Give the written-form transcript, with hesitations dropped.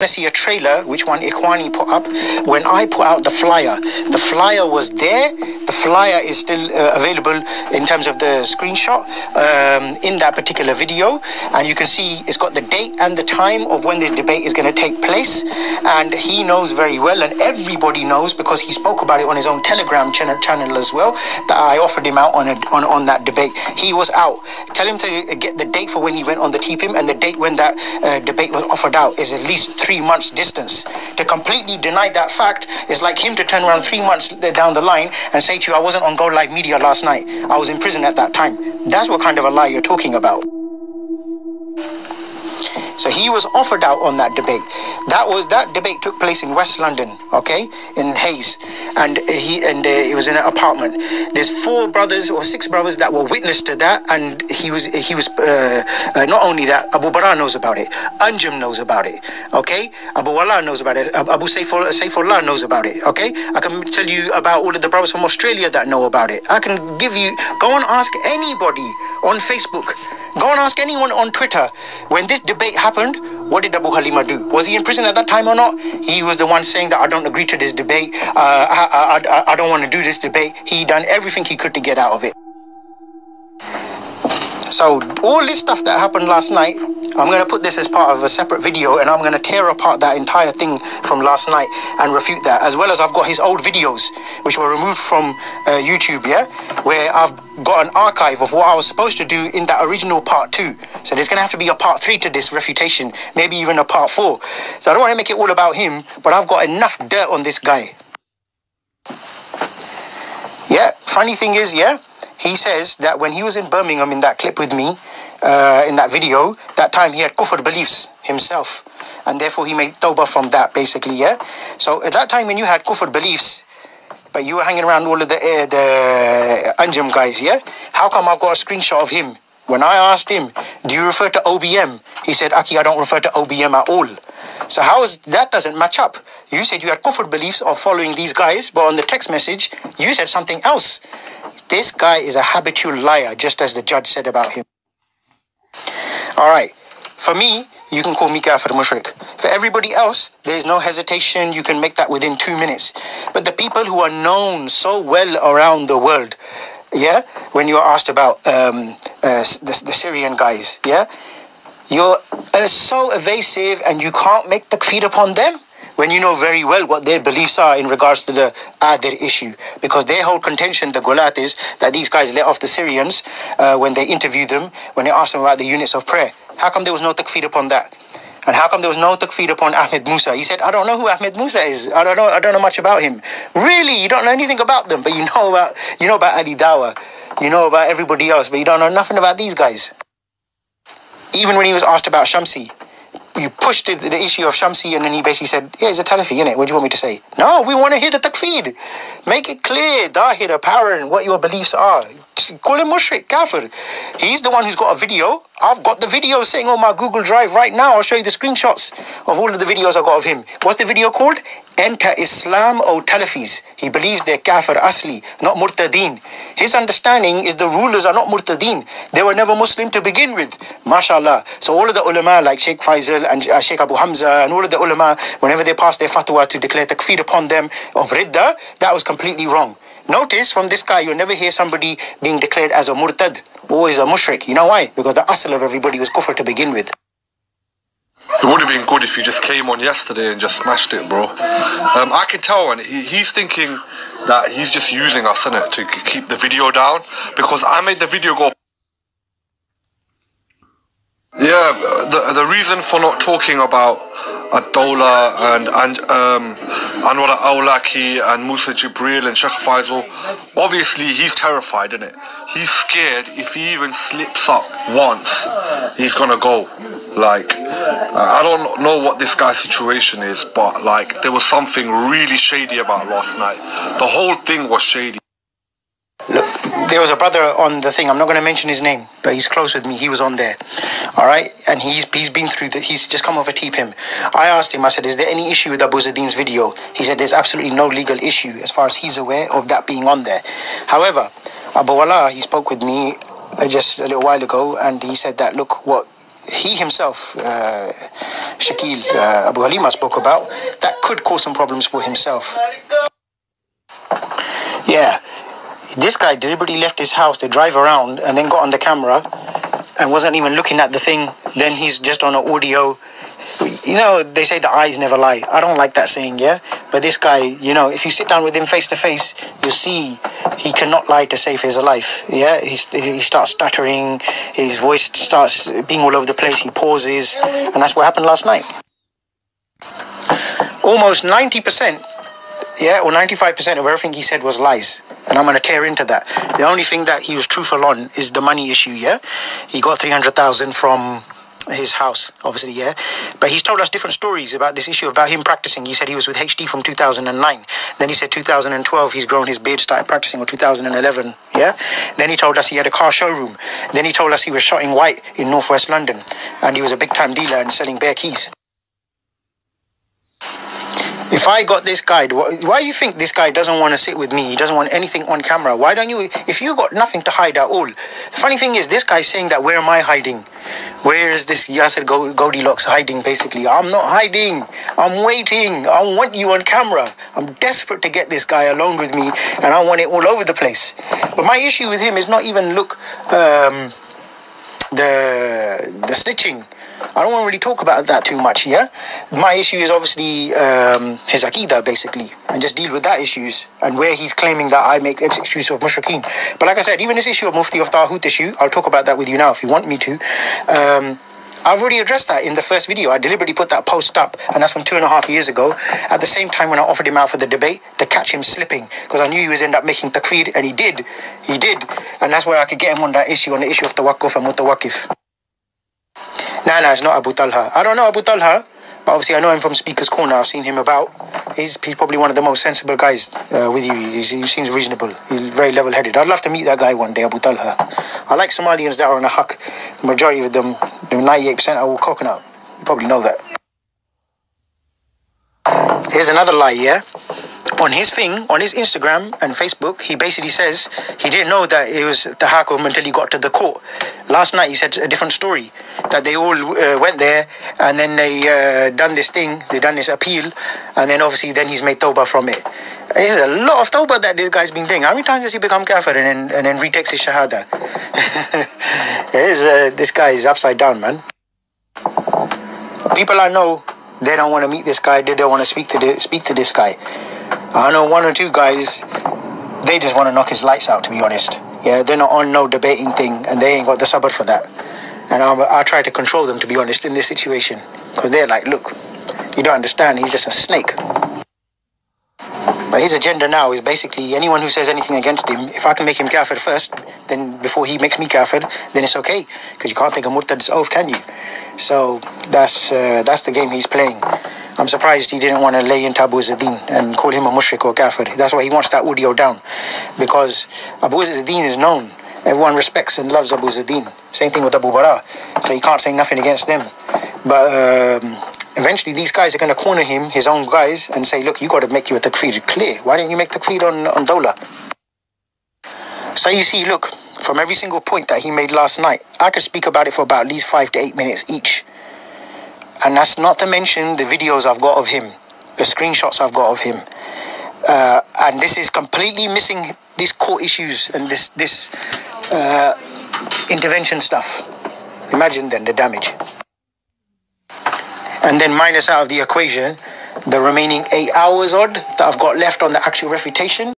to see a trailer which one Ikhwani put up when I put out the flyer. The flyer was there. The flyer is still available in terms of the screenshot in that particular video, and you can see it's got the date and the time of when this debate is going to take place, and he knows very well, and everybody knows because he spoke about it on his own Telegram channel as well, that I offered him out on that debate. He was out. Tell him to get the date for when he went on the TPIM, and the date when that debate was offered out is at least 3 months distance. To completely deny that fact is like him to turn around 3 months down the line and say to you, I wasn't on Go Live Media last night, I was in prison at that time. That's what kind of a lie you're talking about. So he was offered out on that debate. That debate took place in West London, okay, in Hayes, and it was in an apartment. There's 4 brothers or 6 brothers that were witness to that, and he was not only that, Abu Bara knows about it, Anjum knows about it, okay, Abu Wala knows about it, Abu Saifullah knows about it, okay. I can tell you about all of the brothers from Australia that know about it. I can give you, go and ask anybody on Facebook. Go and ask anyone on Twitter. When this debate happened, what did Abu Halima do? Was he in prison at that time or not? He was the one saying that I don't agree to this debate. I don't want to do this debate. He done everything he could to get out of it. So all this stuff that happened last night, I'm going to put this as part of a separate video, and I'm going to tear apart that entire thing from last night and refute that, as well as I've got his old videos which were removed from YouTube, yeah, where I've got an archive of what I was supposed to do in that original part 2. So there's going to have to be a part 3 to this refutation, maybe even a part 4. So I don't want to make it all about him, but I've got enough dirt on this guy. Yeah, funny thing is, yeah, he says that when he was in Birmingham in that clip with me, in that video, that time he had kufr beliefs himself, and therefore he made tawbah from that, basically, yeah. So at that time when you had kufr beliefs, but you were hanging around all of the Anjum guys, yeah, how come I've got a screenshot of him? When I asked him, do you refer to OBM? He said, Aki, I don't refer to OBM at all. So how is that? Doesn't match up. You said you had kufr beliefs of following these guys, but on the text message you said something else. This guy is a habitual liar, just as the judge said about him. Alright, for me, you can call me kafir mushrik. For everybody else, there's no hesitation. You can make that within 2 minutes. But the people who are known so well around the world, yeah, when you're asked about the Syrian guys, yeah, you're so evasive and you can't make takfir upon them when you know very well what their beliefs are in regards to the Adir issue. Because their whole contention, the Gulat, is that these guys let off the Syrians when they interviewed them, when they asked them about the units of prayer. How come there was no takfir upon that? And how come there was no takfir upon Ahmed Musa? He said, I don't know who Ahmed Musa is. I don't know much about him. Really? You don't know anything about them, but you know about Ali Dawa. You know about everybody else, but you don't know nothing about these guys. Even when he was asked about Shamsi, you pushed the issue of Shamsi, and then he basically said, yeah, he's a Talafi, innit? What do you want me to say? No, we want to hear the takfir. Make it clear, dahir, apparent, what your beliefs are. Call him mushrik, kafir. He's the one who's got a video. I've got the video sitting on my Google Drive right now. I'll show you the screenshots of all of the videos I got of him. What's the video called? Enter Islam, O Talafis. He believes they're kafir asli, not murtadeen. His understanding is the rulers are not murtadeen. They were never Muslim to begin with. MashaAllah. So all of the ulama like Sheikh Faisal and Sheikh Abu Hamza and all of the ulama, whenever they passed their fatwa to declare takfir upon them of ridda, that was completely wrong. Notice from this guy, you'll never hear somebody being declared as a murtad, always a mushrik. You know why? Because the asl of everybody was kufr to begin with. It would have been good if you just came on yesterday and just smashed it, bro. I can tell, and he's thinking that he's just using us, innit, to keep the video down, because I made the video go. Yeah, the reason for not talking about Ad-Dawla and Anwar al-Awlaki and Musa Jibril and Sheikh Faisal, obviously he's terrified, innit? He's scared if he even slips up once, he's gonna go. Like, I don't know what this guy's situation is, but like, there was something really shady about last night. The whole thing was shady. Look, there was a brother on the thing. I'm not going to mention his name, but he's close with me. He was on there, all right? And he's been through that. He's just come off a TPIM. I asked him, I said, is there any issue with Abu Zadeen's video? He said there's absolutely no legal issue as far as he's aware of that being on there. However, Abu Wala, he spoke with me just a little while ago, and he said that, look, what he himself, Shakil Abu Halima, spoke about, that could cause some problems for himself. Yeah, this guy deliberately left his house to drive around and then got on the camera and wasn't even looking at the thing. Then he's just on an audio. You know, they say the eyes never lie. I don't like that saying, yeah? But this guy, you know, if you sit down with him face to face, you see he cannot lie to save his life, yeah? He starts stuttering, his voice starts being all over the place, he pauses, and that's what happened last night. Almost 90%, yeah, or 95% of everything he said was lies. And I'm going to tear into that. The only thing that he was truthful on is the money issue, yeah? He got 300,000 from his house, obviously, yeah? But he's told us different stories about this issue, about him practicing. He said he was with HD from 2009. Then he said 2012, he's grown his beard, started practicing, or 2011, yeah? Then he told us he had a car showroom. Then he told us he was shotting white in northwest London. And he was a big-time dealer and selling bare keys. If I got this guy, why do you think this guy doesn't want to sit with me? He doesn't want anything on camera. Why don't you, if you got nothing to hide at all? The funny thing is, this guy's saying that, where am I hiding? Where is this Yasser Goldilocks hiding, basically? I'm not hiding. I'm waiting. I want you on camera. I'm desperate to get this guy along with me, and I want it all over the place. But my issue with him is not even, the snitching. I don't want to really talk about that too much, yeah? My issue is obviously his Aqidah, basically, and just deal with that issues, and where he's claiming that I make excuse of mushrikeen. But like I said, even this issue of Mufti of Taghut issue, I'll talk about that with you now if you want me to. I've already addressed that in the first video. I deliberately put that post up, and that's from 2.5 years ago, at the same time when I offered him out for the debate to catch him slipping, because I knew he was end up making takfir, and he did, and that's where I could get him on that issue, on the issue of tawakkuf and mutawakkif. No, it's not Abu Talha. I don't know Abu Talha, but obviously I know him from Speaker's Corner. I've seen him about. He's probably one of the most sensible guys with you. He seems reasonable. He's very level-headed. I'd love to meet that guy one day, Abu Talha. I like Somalians that are on a haq. The majority of them, the 98% are all coconut. You probably know that. Here's another lie, yeah? On his thing, on his Instagram and Facebook, he basically says he didn't know that it was the Hakum until he got to the court. Last night he said a different story, that they all went there and then they done this thing, they done this appeal, and then obviously then he's made tawbah from it. There's a lot of tawbah that this guy's been doing. How many times has he become kafir and then retakes his shahada? This guy is upside down, man. People I know, they don't want to meet this guy, they don't want to speak to this guy. I know one or two guys, they just want to knock his lights out, to be honest. Yeah, they're not on no debating thing, and they ain't got the sabr for that. And I try to control them, to be honest, in this situation. Because they're like, look, you don't understand, he's just a snake. But his agenda now is basically anyone who says anything against him, if I can make him kafir first, then before he makes me kafir, then it's okay. Because you can't take a murtad's oath, can you? So that's the game he's playing. I'm surprised he didn't want to lay into Abu Izzadeen and call him a mushrik or kafir. That's why he wants that audio down. Because Abu Izzadeen is known. Everyone respects and loves Abu Izzadeen. Same thing with Abu Bara. So he can't say nothing against them. But eventually these guys are going to corner him, his own guys, and say, look, you got to make your takfir clear. Why didn't you make takfir on Dawla? So you see, look, from every single point that he made last night, I could speak about it for about at least 5 to 8 minutes each. And that's not to mention the videos I've got of him, the screenshots I've got of him. And this is completely missing these court issues and this intervention stuff. Imagine then the damage. And then minus out of the equation the remaining 8 hours odd that I've got left on the actual refutation.